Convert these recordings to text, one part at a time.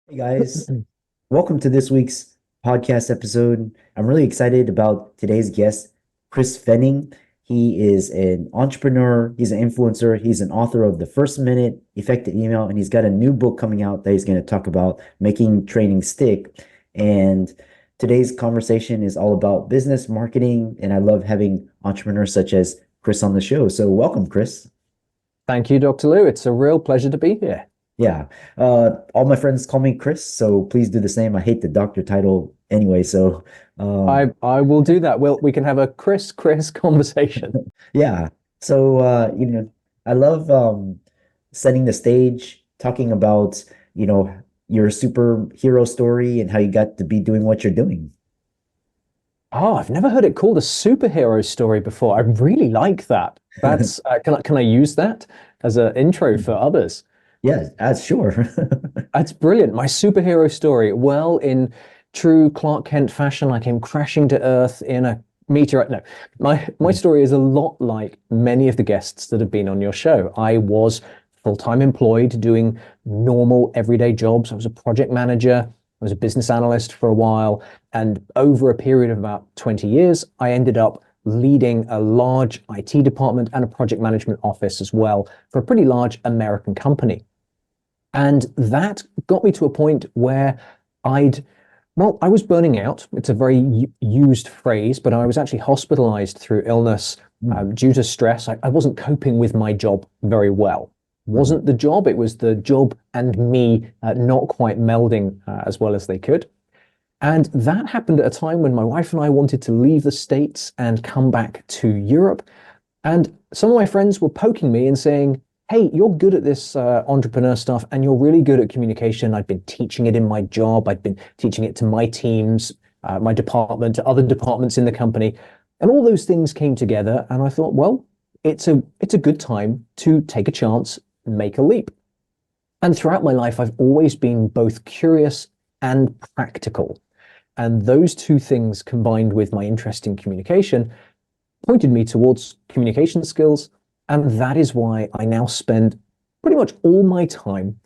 Hey guys, welcome to this week's podcast episode. I'm really excited about today's guest, Chris Fenning. He is an entrepreneur, he's an influencer, he's an author of The First Minute Effective Email, and he's got a new book coming out that he's going to talk about making training stick. And today's conversation is all about business marketing, and I love having entrepreneurs such as Chris on the show. So welcome, Chris. Thank you, Dr. Lou. It's a real pleasure to be here. Yeah. All my friends call me Chris, so please do the same. I hate the doctor title anyway, so um I will do that. We can have a Chris conversation. yeah. So I love setting the stage, talking about, your superhero story and how you got to be doing what you're doing. Oh, I've never heard it called a superhero story before. I really like that. That's can I use that as an intro for others? Yeah, that's sure. That's brilliant. My superhero story. Well, in true Clark Kent fashion, I came crashing to Earth in a meteorite. No, my story is a lot like many of the guests that have been on your show. I was full-time employed doing normal everyday jobs. I was a project manager. I was a business analyst for a while. And over a period of about 20 years, I ended up leading a large IT department and a project management office as well for a pretty large American company. And that got me to a point where I was burning out. It's a very used phrase, but I was actually hospitalized through illness Mm, due to stress. I wasn't coping with my job very well. mm, Wasn't the job, it was the job and me not quite melding as well as they could. And that happened at a time when my wife and I wanted to leave the States and come back to Europe. And some of my friends were poking me and saying, "Hey, you're good at this entrepreneur stuff and you're really good at communication." I'd been teaching it in my job. I'd been teaching it to my teams, my department, to other departments in the company. And all those things came together. And I thought, well, it's a good time to take a chance, make a leap. And throughout my life, I've always been both curious and practical. And those two things combined with my interest in communication pointed me towards communication skills. And that is why I now spend pretty much all my time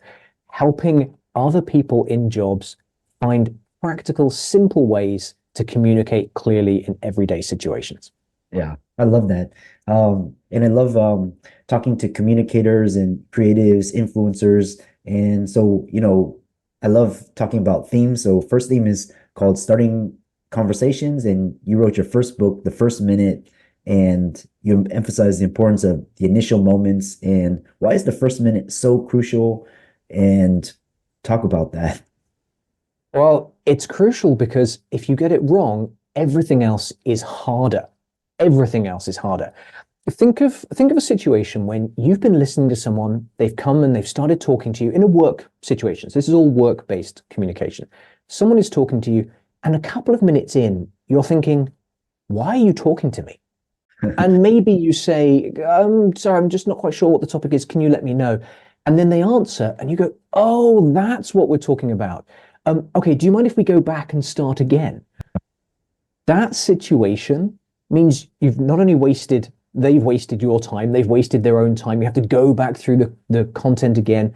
helping other people in jobs find practical, simple ways to communicate clearly in everyday situations. yeah, I love that. And I love talking to communicators and creatives, influencers. And so, I love talking about themes. So first theme is called Starting Conversations, and you wrote your first book, The First Minute, and you emphasize the importance of the initial moments and why is the first minute so crucial, and talk about that. Well, it's crucial because if you get it wrong, everything else is harder. Everything else is harder. Think of a situation when you've been listening to someone, they've come and they've started talking to you in a work situation. So this is all work-based communication. Someone is talking to you, and a couple of minutes in, you're thinking, why are you talking to me? And maybe you say, sorry, I'm just not quite sure what the topic is. Can you let me know? And then they answer, and you go, oh, that's what we're talking about. Okay, do you mind if we go back and start again? That situation means you've not only they've wasted your time, they've wasted their own time. You have to go back through the content again.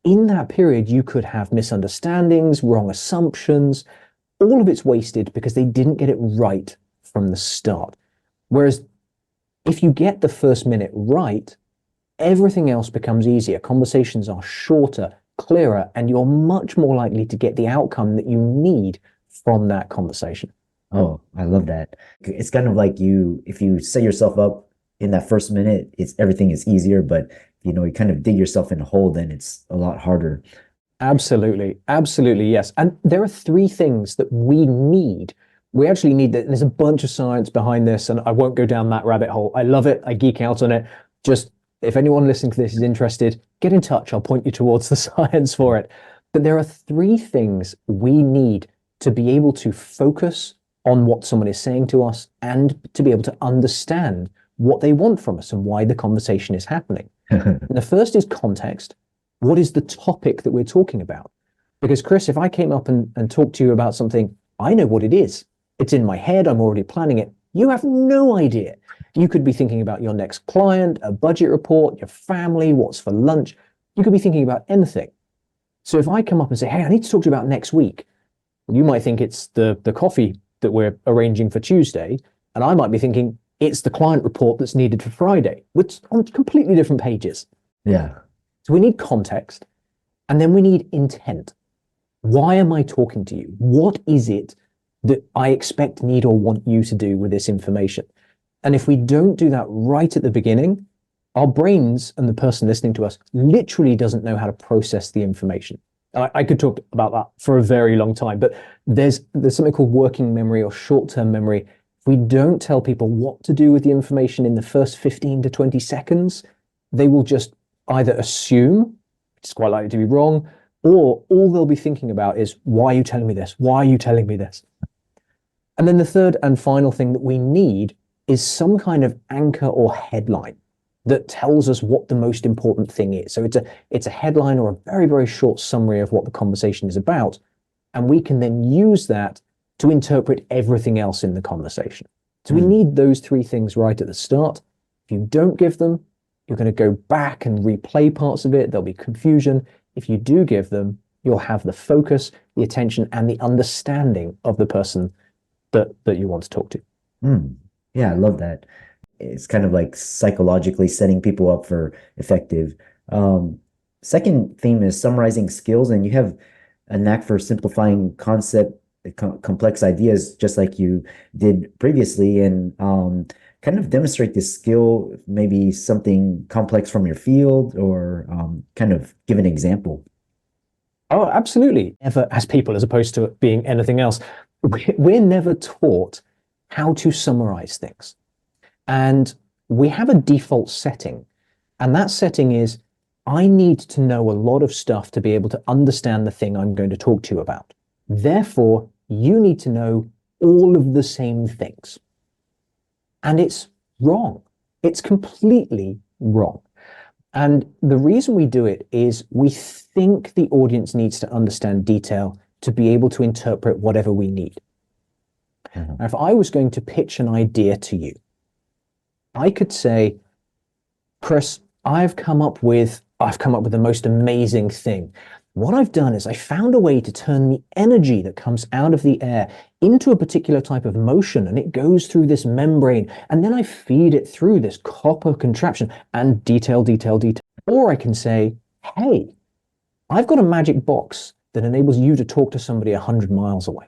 In that period, you could have misunderstandings, wrong assumptions. All of it's wasted because they didn't get it right from the start. Whereas if you get the first minute right, everything else becomes easier. Conversations are shorter, clearer, and you're much more likely to get the outcome that you need from that conversation. Oh, I love that. It's kind of like if you set yourself up in that first minute, it's everything is easier, but you kind of dig yourself in a hole, then it's a lot harder. Absolutely. Absolutely. Yes. And there are three things that we need. We actually need that. There's a bunch of science behind this, and I won't go down that rabbit hole. I love it. I geek out on it. Just if anyone listening to this is interested, get in touch. I'll point you towards the science for it. But there are three things we need to be able to focus on what someone is saying to us and to be able to understand what they want from us and why the conversation is happening. And the first is context. What is the topic that we're talking about? Because, Chris, if I came up and talked to you about something, I know what it is. It's in my head. I'm already planning it. You have no idea. You could be thinking about your next client, a budget report, your family, what's for lunch. You could be thinking about anything. So if I come up and say, hey, I need to talk to you about next week, you might think it's the coffee that we're arranging for Tuesday, and I might be thinking it's the client report that's needed for Friday, which on completely different pages. Yeah. So we need context, and then we need intent. Why am I talking to you? What is it that I expect, need, or want you to do with this information? And if we don't do that right at the beginning, our brains and the person listening to us literally doesn't know how to process the information. I could talk about that for a very long time, but there's something called working memory or short-term memory. If we don't tell people what to do with the information in the first 15 to 20 seconds, they will just either assume, it's quite likely to be wrong, or all they'll be thinking about is, why are you telling me this? Why are you telling me this? And then the third and final thing that we need is some kind of anchor or headline that tells us what the most important thing is. So it's a headline or a very, very short summary of what the conversation is about. And we can then use that to interpret everything else in the conversation. So we need those three things right at the start. If you don't give them, you're going to go back and replay parts of it. There'll be confusion. If you do give them, you'll have the focus, the attention, and the understanding of the person that you want to talk to. Yeah, I love that. It's kind of like psychologically setting people up for effective. Second theme is summarizing skills, and you have a knack for simplifying complex ideas, just like you did previously, and kind of demonstrate this skill, maybe something complex from your field, or kind of give an example. Oh, absolutely. Never as people, as opposed to being anything else. We're never taught how to summarize things. And we have a default setting. And that setting is, I need to know a lot of stuff to be able to understand the thing I'm going to talk to you about. Therefore, you need to know all of the same things. And it's wrong. It's completely wrong. And the reason we do it is we think the audience needs to understand detail to be able to interpret whatever we need. Now, if I was going to pitch an idea to you, I could say, Chris, I've come up with the most amazing thing. What I've done is I found a way to turn the energy that comes out of the air into a particular type of motion, and it goes through this membrane, and then I feed it through this copper contraption, and detail. Or I can say, hey, I've got a magic box that enables you to talk to somebody 100 miles away.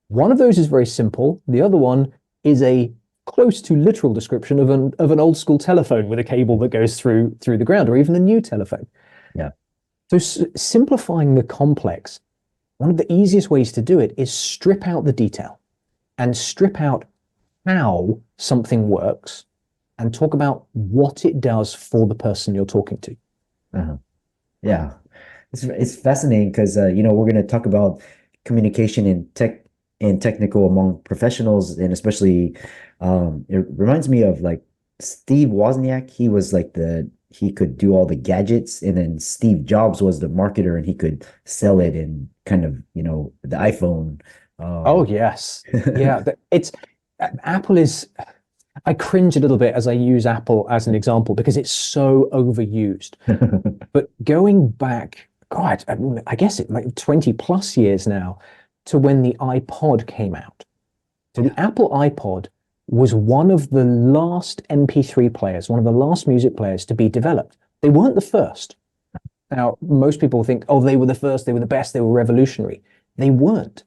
One of those is very simple. The other one is a close to literal description of an old school telephone with a cable that goes through the ground, or even a new telephone. Yeah. So simplifying the complex, one of the easiest ways to do it is strip out the detail and strip out how something works and talk about what it does for the person you're talking to. Yeah, it's fascinating because we're going to talk about communication and technical among professionals, and especially it reminds me of like Steve Wozniak. He was like he could do all the gadgets, and then Steve Jobs was the marketer, and he could sell it and kind of the iPhone. Oh yes, yeah. Apple is. I cringe a little bit as I use Apple as an example because it's so overused. But going back, God, I guess it like 20 plus years now to when the iPod came out. So the Apple iPod was one of the last MP3 players, one of the last music players to be developed. They weren't the first. Now, most people think, oh, they were the first, they were the best, they were revolutionary. They weren't.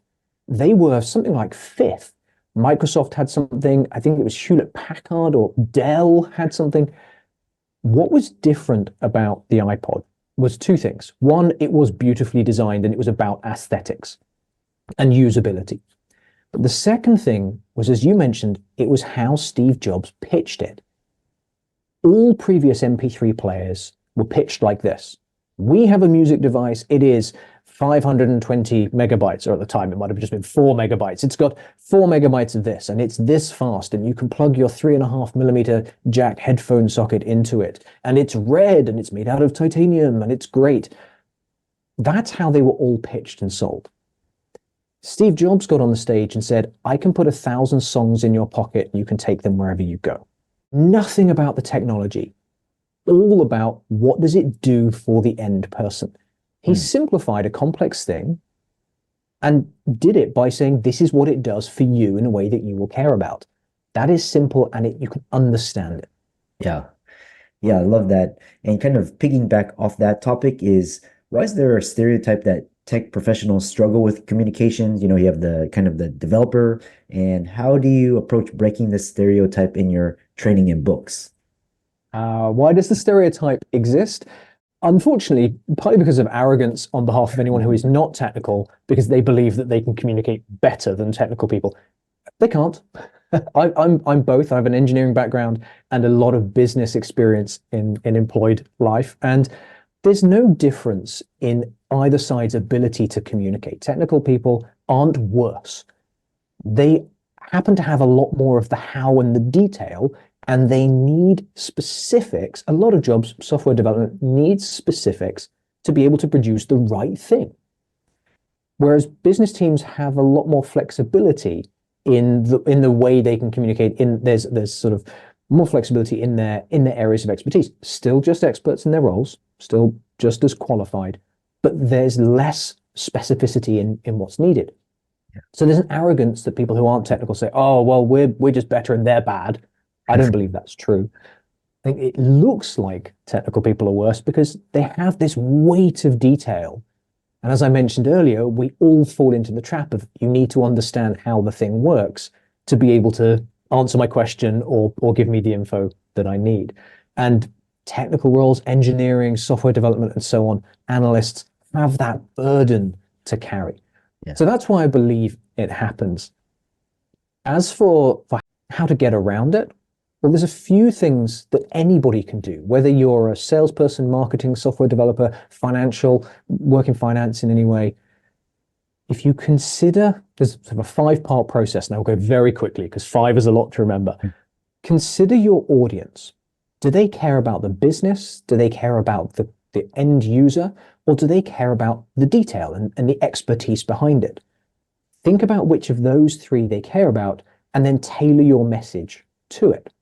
They were something like fifth. Microsoft had something, I think it was Hewlett Packard or Dell had something. What was different about the iPod was two things. One, it was beautifully designed and it was about aesthetics and usability. But the second thing was, as you mentioned, it was how Steve Jobs pitched it. All previous MP3 players were pitched like this. We have a music device. It is 520 megabytes, or at the time it might have just been 4 megabytes. It's got 4 megabytes of this, and it's this fast, and you can plug your 3.5mm jack headphone socket into it, and it's red, and it's made out of titanium, and it's great. That's how they were all pitched and sold. Steve Jobs got on the stage and said, I can put 1,000 songs in your pocket, and you can take them wherever you go. Nothing about the technology, all about what does it do for the end person. He simplified a complex thing and did it by saying, this is what it does for you in a way that you will care about. That is simple, and you can understand it. Yeah. Yeah, I love that. And kind of piggyback off that topic is, why is there a stereotype that tech professionals struggle with communications? You have the kind of the developer, and how do you approach breaking this stereotype in your training and books? Why does the stereotype exist? Unfortunately, partly because of arrogance on behalf of anyone who is not technical, because they believe that they can communicate better than technical people. They can't. I'm both. I have an engineering background and a lot of business experience in employed life. And there's no difference in either side's ability to communicate. Technical people aren't worse. They happen to have a lot more of the how and the detail, and they need specifics. A lot of jobs, software development, needs specifics to be able to produce the right thing. Whereas business teams have a lot more flexibility in the way they can communicate. There's sort of more flexibility in their areas of expertise. Still just experts in their roles, still just as qualified, but there's less specificity in what's needed. So there's an arrogance that people who aren't technical say, oh, well, we're just better and they're bad. I don't believe that's true. I think it looks like technical people are worse because they have this weight of detail. And as I mentioned earlier, we all fall into the trap of, you need to understand how the thing works to be able to answer my question or give me the info that I need. And technical roles, engineering, software development, and so on, analysts have that burden to carry. Yeah. So that's why I believe it happens. As for how to get around it, well, there's a few things that anybody can do, whether you're a salesperson, marketing, software developer, financial, work in finance in any way. If you consider, there's sort of a 5-part process, and I'll go very quickly because 5 is a lot to remember. Consider your audience. Do they care about the business? Do they care about the end user? Or do they care about the detail and the expertise behind it? Think about which of those 3 they care about, and then tailor your message to it.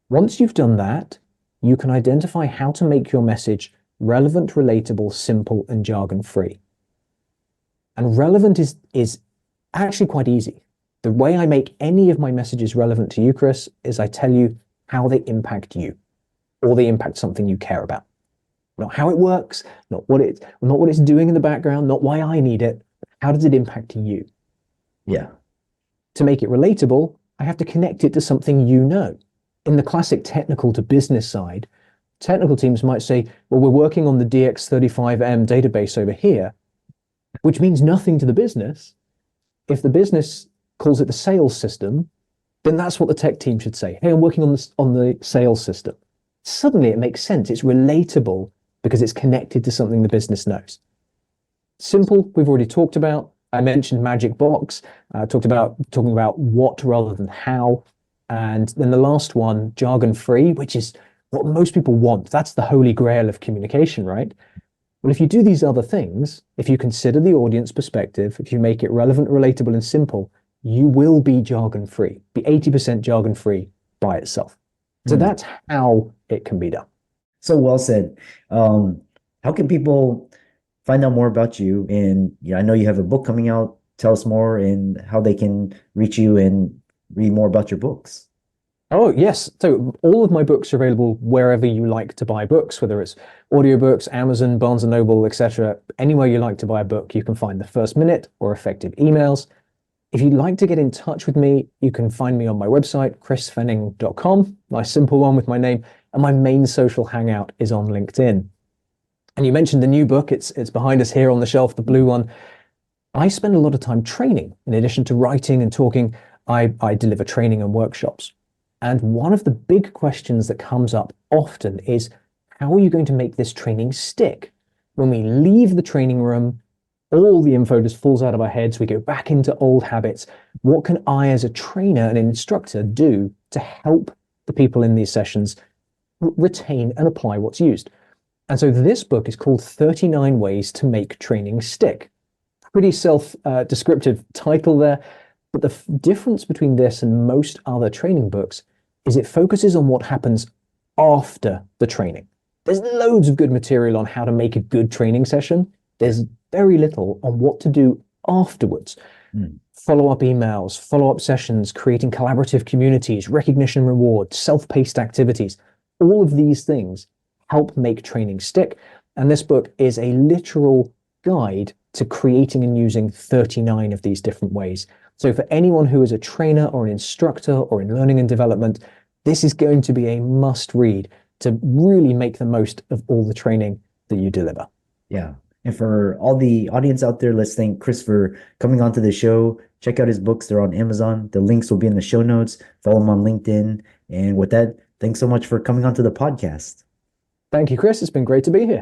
Once you've done that, you can identify how to make your message relevant, relatable, simple, and jargon-free. And relevant is actually quite easy. The way I make any of my messages relevant to you, Chris, is I tell you how they impact you, or they impact something you care about. Not how it works, not what it's doing in the background, not why I need it. How does it impact you? Yeah. To make it relatable, I have to connect it to something you know. In the classic technical to business side, technical teams might say, well, we're working on the DX35M database over here, which means nothing to the business. If the business calls it the sales system, then that's what the tech team should say. Hey, I'm working on the sales system. Suddenly it makes sense. It's relatable because it's connected to something the business knows. Simple, we've already talked about. I mentioned magic box, talking about what rather than how. And then the last one, jargon-free, which is what most people want. That's the holy grail of communication, right? Well, if you do these other things, if you consider the audience perspective, if you make it relevant, relatable, and simple, you will be jargon-free, be 80% jargon-free by itself. So that's how it can be done. So well said. How can people find out more about you? And I know you have a book coming out. Tell us more and how they can reach you and read more about your books. Oh, yes. So all of my books are available wherever you like to buy books, whether it's audiobooks, Amazon, Barnes & Noble, etc. Anywhere you like to buy a book, you can find the First Minute or Effective Emails. If you'd like to get in touch with me, you can find me on my website, chrisfenning.com, nice simple one with my name, and my main social hangout is on LinkedIn. And you mentioned the new book, it's behind us here on the shelf, the blue one. I spend a lot of time training. In addition to writing and talking, I deliver training and workshops. And one of the big questions that comes up often is, how are you going to make this training stick? When we leave the training room, all the info just falls out of our heads. We go back into old habits. What can I, as a trainer and instructor, do to help the people in these sessions retain and apply what's used? And so this book is called 39 Ways to Make Training Stick. Pretty self-descriptive title there. But the difference between this and most other training books is it focuses on what happens after the training. There's loads of good material on how to make a good training session. There's very little on what to do afterwards. Follow-up emails, follow-up sessions, creating collaborative communities, recognition rewards, self-paced activities. All of these things help make training stick. And this book is a literal guide to creating and using 39 of these different ways. So for anyone who is a trainer or an instructor or in learning and development, this is going to be a must read to really make the most of all the training that you deliver. Yeah. And for all the audience out there, let's thank Chris for coming onto the show. Check out his books. They're on Amazon. The links will be in the show notes. Follow him on LinkedIn. And with that, thanks so much for coming onto the podcast. Thank you, Chris. It's been great to be here.